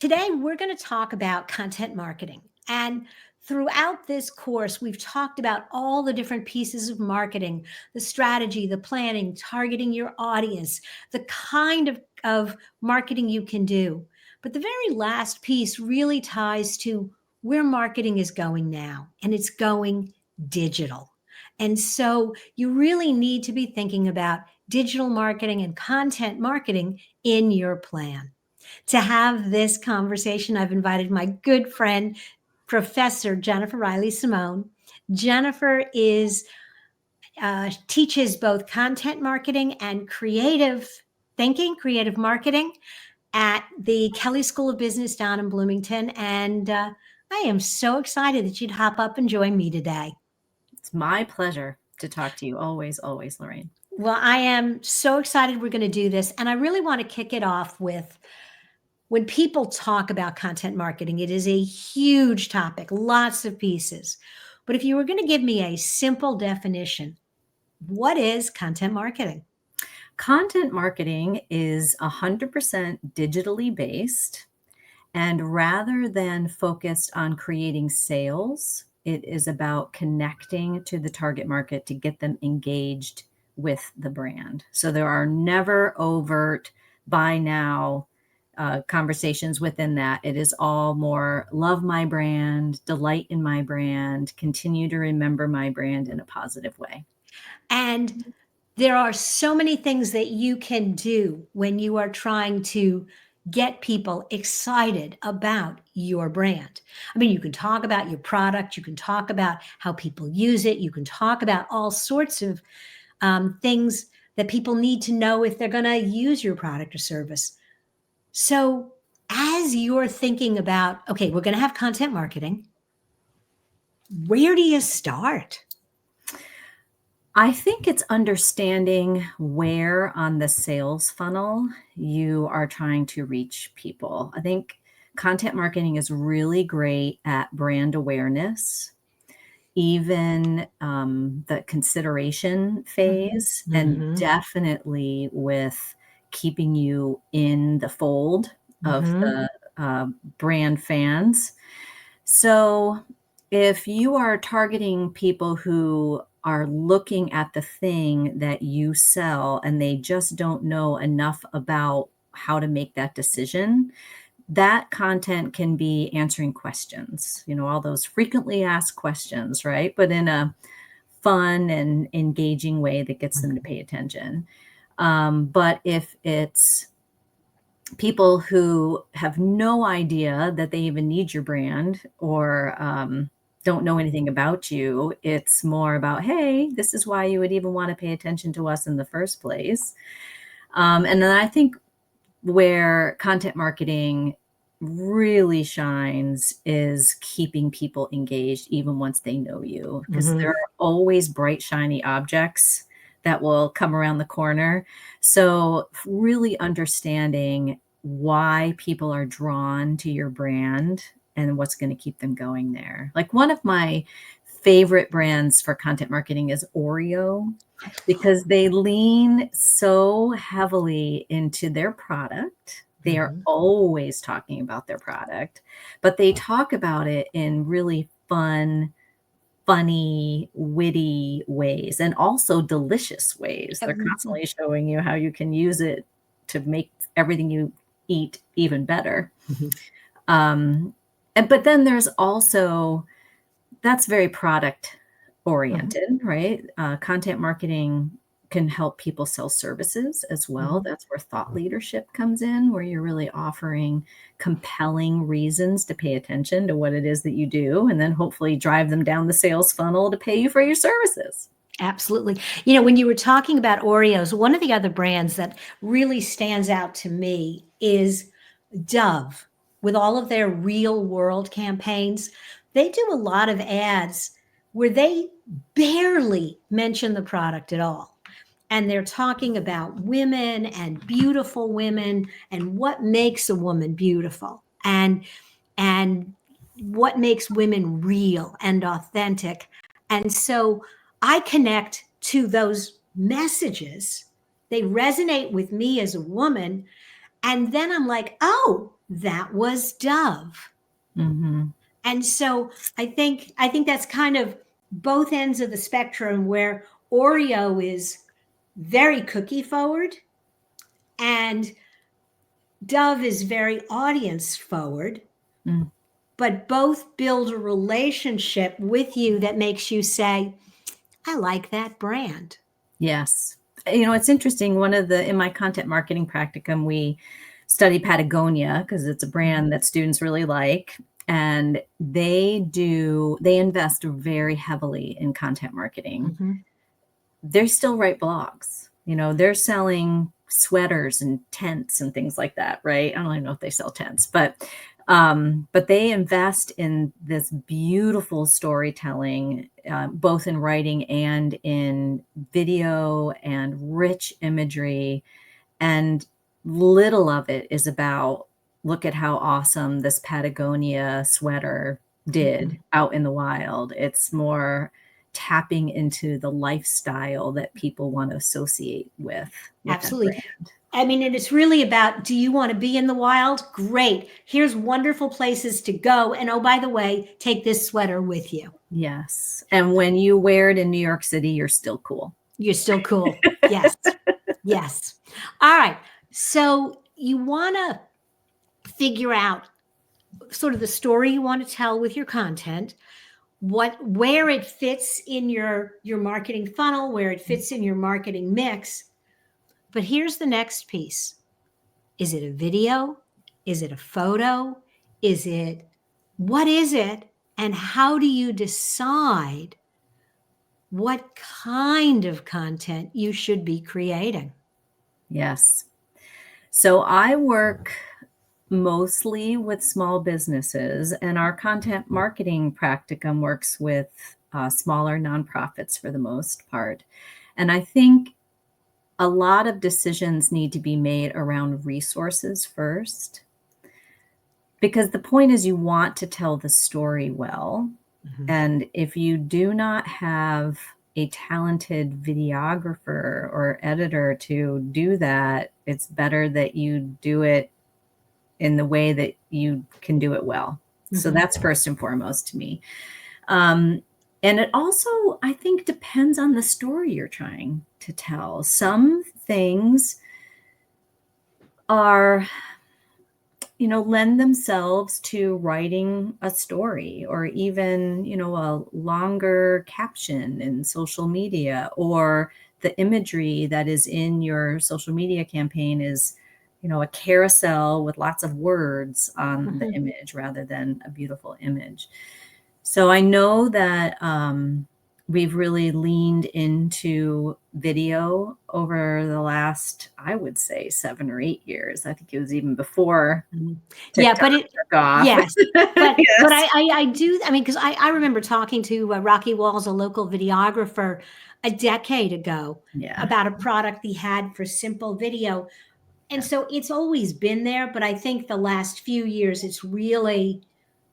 Today, we're going to talk about content marketing. And throughout this course, we've talked about all the different pieces of marketing, the strategy, the planning, targeting your audience, the kind of marketing you can do. But the very last piece really ties to where marketing is going now, and it's going digital. And so you really need to be thinking about digital marketing and content marketing in your plan. To have this conversation, I've invited my good friend, Professor Jennifer Riley Simone. Jennifer is teaches both content marketing and creative thinking, creative marketing at the Kelley School of Business down in Bloomington. And I am so excited that you'd hop up and join me today. It's my pleasure to talk to you always, always, Lorraine. Well, I am so excited we're going to do this. And I really want to kick it off with when people talk about content marketing, it is a huge topic, lots of pieces. But if you were going to give me a simple definition, what is content marketing? Content marketing is 100% digitally based. And rather than focused on creating sales, it is about connecting to the target market to get them engaged with the brand. So there are never overt buy now conversations within that. It is all more love my brand, delight in my brand, continue to remember my brand in a positive way. And there are so many things that you can do when you are trying to get people excited about your brand. I mean, you can talk about your product, you can talk about how people use it, you can talk about all sorts of things that people need to know if they're going to use your product or service. So, as you're thinking about, okay, we're going to have content marketing, where do you start? I think it's understanding where on the sales funnel you are trying to reach people. I think content marketing is really great at brand awareness, even the consideration phase, and Mm-hmm. definitely with keeping you in the fold of Mm-hmm. the brand fans. So if you are targeting people who are looking at the thing that you sell and they just don't know enough about how to make that decision, that content can be answering questions, all those frequently asked questions, right? But in a fun and engaging way that gets them to pay attention. But if it's people who have no idea that they even need your brand or don't know anything about you, it's more about, hey, this is why you would even want to pay attention to us in the first place. And then I think where content marketing really shines is keeping people engaged even once they know you, because there Mm-hmm. are always bright, shiny objects that will come around the corner. So really understanding why people are drawn to your brand and what's going to keep them going there. Like one of my favorite brands for content marketing is Oreo, because they lean so heavily into their product. They are Mm-hmm. always talking about their product, but they talk about it in really fun, funny, witty ways and also delicious ways. They're constantly showing you how you can use it to make everything you eat even better. But then there's also, that's very product Mm-hmm. oriented, right? Content marketing can help people sell services as well. Mm-hmm. That's where thought leadership comes in, where you're really offering compelling reasons to pay attention to what it is that you do, and then hopefully drive them down the sales funnel to pay you for your services. Absolutely. You know, when you were talking about Oreos, one of the other brands that really stands out to me is Dove. With all of their real world campaigns, they do a lot of ads where they barely mention the product at all. And they're talking about women and beautiful women and what makes a woman beautiful and what makes women real and authentic. And so I connect to those messages. They resonate with me as a woman. And then I'm like, oh, That was Dove. Mhm. And so I think that's kind of both ends of the spectrum, where Oreo is very cookie forward and Dove is very audience forward, Mm. but both build a relationship with you that makes you say, I like that brand. Yes. It's interesting. In my content marketing practicum, we study Patagonia because it's a Mhm, brand that students really like. And they invest very heavily in content marketing. mhm. They still write blogs. They're selling sweaters and tents and things like that, right? I don't even know if they sell tents, but they invest in this beautiful storytelling, both in writing and in video and rich imagery. And little of it is about, look at how awesome this Patagonia sweater did Mhm. out in the wild. It's more tapping into the lifestyle that people want to associate with that Absolutely. brand. I mean, and it's really about, do you want to be in the wild? Great. Here's wonderful places to go. And oh, by the way, take this sweater with you. Yes. And when you wear it in New York City, you're still cool. You're still cool. Yes. Yes. All right. So you want to figure out sort of the story you want to tell with your content, where it fits in your marketing funnel, where it fits in your marketing mix. But here's the next piece. Is it a video? Is it a photo? What is it? And how do you decide what kind of content you should be creating? Yes. So I work mostly with small businesses, and our content marketing practicum works with smaller nonprofits for the most part. And I think a lot of decisions need to be made around resources first, because the point is you want to tell the story well. Mhm, And if you do not have a talented videographer or editor to do that, it's better that you do it in the way that you can do it well. So mhm, that's first and foremost to me. Um, and it also, I think, depends on the story you're trying to tell. Some things are, lend themselves to writing a story, or even, a longer caption in social media, or the imagery that is in your social media campaign is, a carousel with lots of words on the mhm, image rather than a beautiful image. So I know that we've really leaned into video over the last, I would say, 7 or 8 years. I think it was even before mhm. Yeah, TikTok but took off. yes, but Yes. I do. I mean, because I remember talking to Rocky Walls, a local videographer, a decade ago Yeah. about a product he had for simple video. And Yeah. so it's always been there, but I think the last few years it's really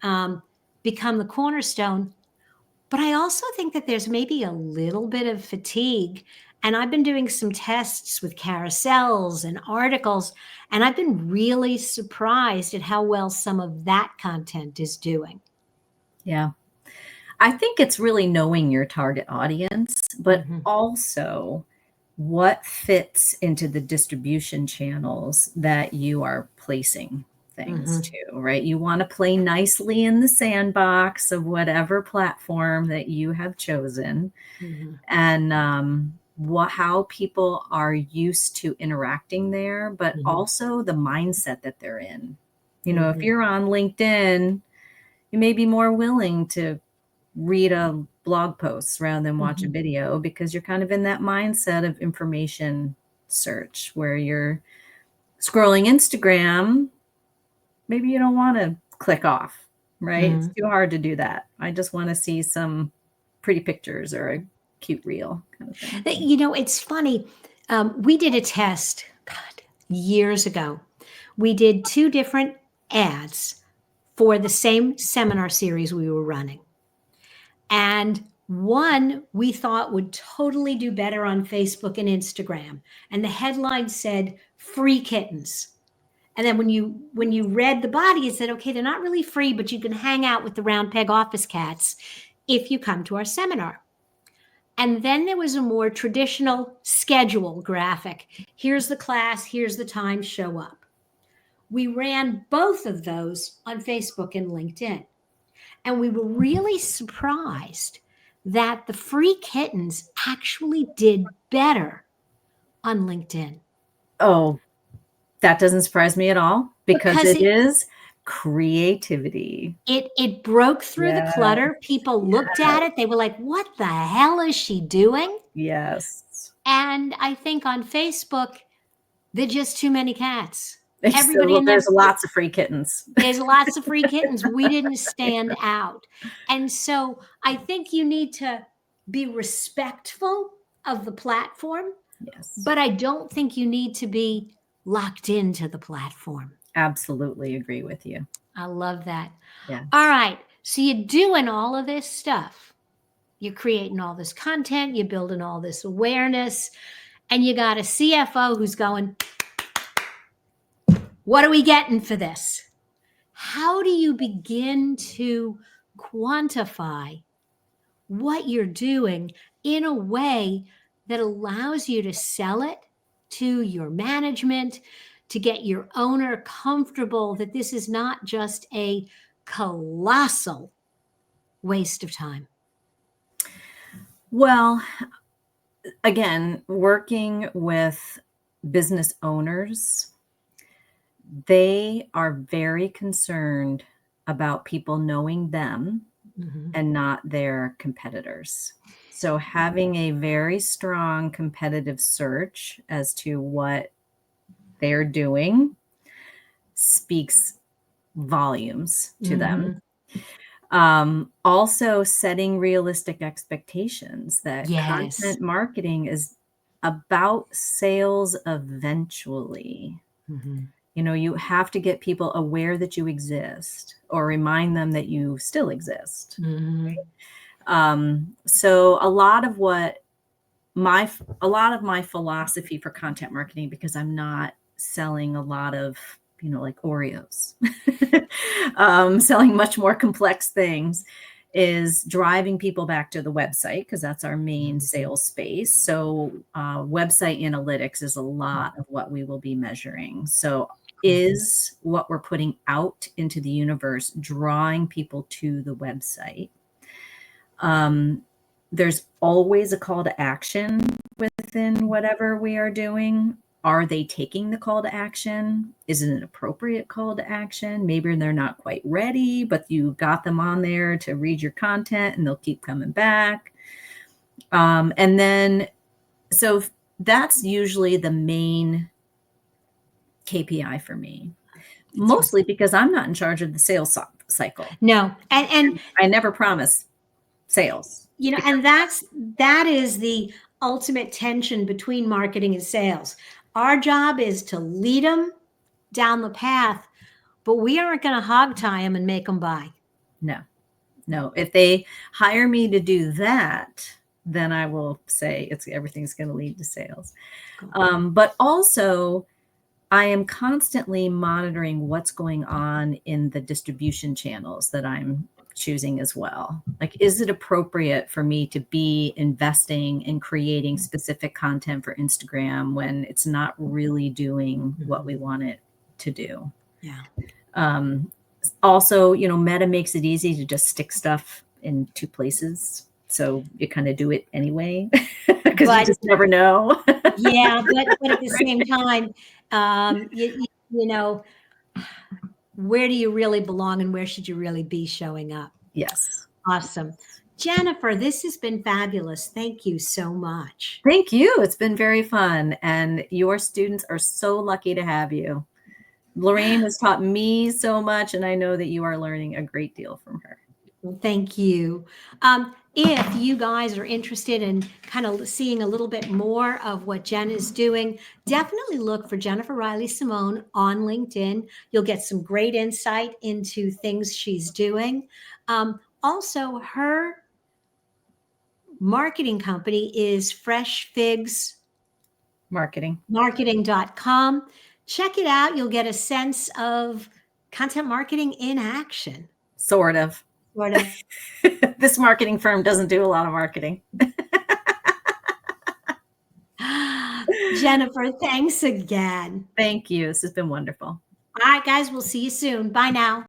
um, become the cornerstone. But I also think that there's maybe a little bit of fatigue. And I've been doing some tests with carousels and articles, and I've been really surprised at how well some of that content is doing. Yeah. I think it's really knowing your target audience, but Mhm, also what fits into the distribution channels that you are placing things mhm, to, right? You want to play nicely in the sandbox of whatever platform that you have chosen, mhm, and how people are used to interacting there, but mhm, also the mindset that they're in. If mhm, you're on LinkedIn, you may be more willing to read a blog post rather than watch a mhm, video, because you're kind of in that mindset of information search where you're scrolling Instagram. Maybe you don't want to click off, right? It's mhm. too hard to do that. I just want to see some pretty pictures or a cute reel kind of thing. It's funny. We did a test, God, years ago. We did two different ads for the same seminar series we were running. And one we thought would totally do better on Facebook and Instagram. And the headline said, Free Kittens. And then when you read the body, it said, okay, they're not really free, but you can hang out with the round peg office cats if you come to our seminar. And then there was a more traditional schedule graphic. Here's the class, here's the time, show up. We ran both of those on Facebook and LinkedIn. And we were really surprised that the free kittens actually did better on LinkedIn. Oh, that doesn't surprise me at all because Because it is creativity. it broke through the Yeah. clutter. People looked at it. They were like, what the hell is she doing? Yes. And I think on Facebook, there are just too many cats. So, Everybody well, in there's there, lots of free kittens. there's lots of free kittens. We didn't stand out. And so I think you need to be respectful of the platform, Yes, but I don't think you need to be locked into the platform. absolutely agree with you. I love that. Yes. All right. So you're doing all of this stuff. You're creating all this content, you're building all this awareness, and you got a CFO who's going, what are we getting for this? How do you begin to quantify what you're doing in a way that allows you to sell it to your management, to get your owner comfortable that this is not just a colossal waste of time? Well, again, working with business owners, they are very concerned about people knowing them Mhm. and not their competitors. So having a very strong competitive search as to what they're doing speaks volumes to them. Mhm. Also setting realistic expectations that Yes. content marketing is about sales eventually. Mhm. You know, you have to get people aware that you exist or remind them that you still exist. Mhm. So a lot of my philosophy for content marketing, because I'm not selling a lot of, like Oreos, selling much more complex things, is driving people back to the website because that's our main sales space. So website analytics is a lot of what we will be measuring. So is what we're putting out into the universe drawing people to the website? There's always a call to action within whatever we are doing. Are they taking the call to action? Is it an appropriate call to action? Maybe they're not quite ready, but you got them on there to read your content and they'll keep coming back. And then, so that's usually the main KPI for me, mostly because I'm not in charge of the sales cycle. No. And I never promise sales. you know, and that is the ultimate tension between marketing and sales. Our job is to lead them down the path, but we aren't going to hog tie them and make them buy. No. If they hire me to do that, then I will say everything's going to lead to sales. Cool. But also, I am constantly monitoring what's going on in the distribution channels that I'm choosing as well. Like, is it appropriate for me to be investing in creating specific content for Instagram when it's not really doing what we want it to do? Yeah. Also, Meta makes it easy to just stick stuff in two places. So you kind of do it anyway because you But just never know. yeah, but at the same time, you know, where do you really belong and where should you really be showing up? Yes. Awesome. Jennifer, this has been fabulous. Thank you so much. Thank you. It's been very fun. And your students are so lucky to have you. Lorraine has taught me so much, and I know that you are learning a great deal from her. Well, thank you. If you guys are interested in kind of seeing a little bit more of what Jen is doing, definitely look for Jennifer Riley Simone on LinkedIn. You'll get some great insight into things she's doing. Also, her marketing company is Fresh Figs Marketing. marketing.com. Check it out. You'll get a sense of content marketing in action. Sort of. Sort of. This marketing firm doesn't do a lot of marketing. Jennifer, thanks again. Thank you. This has been wonderful. All right, guys, we'll see you soon. Bye now.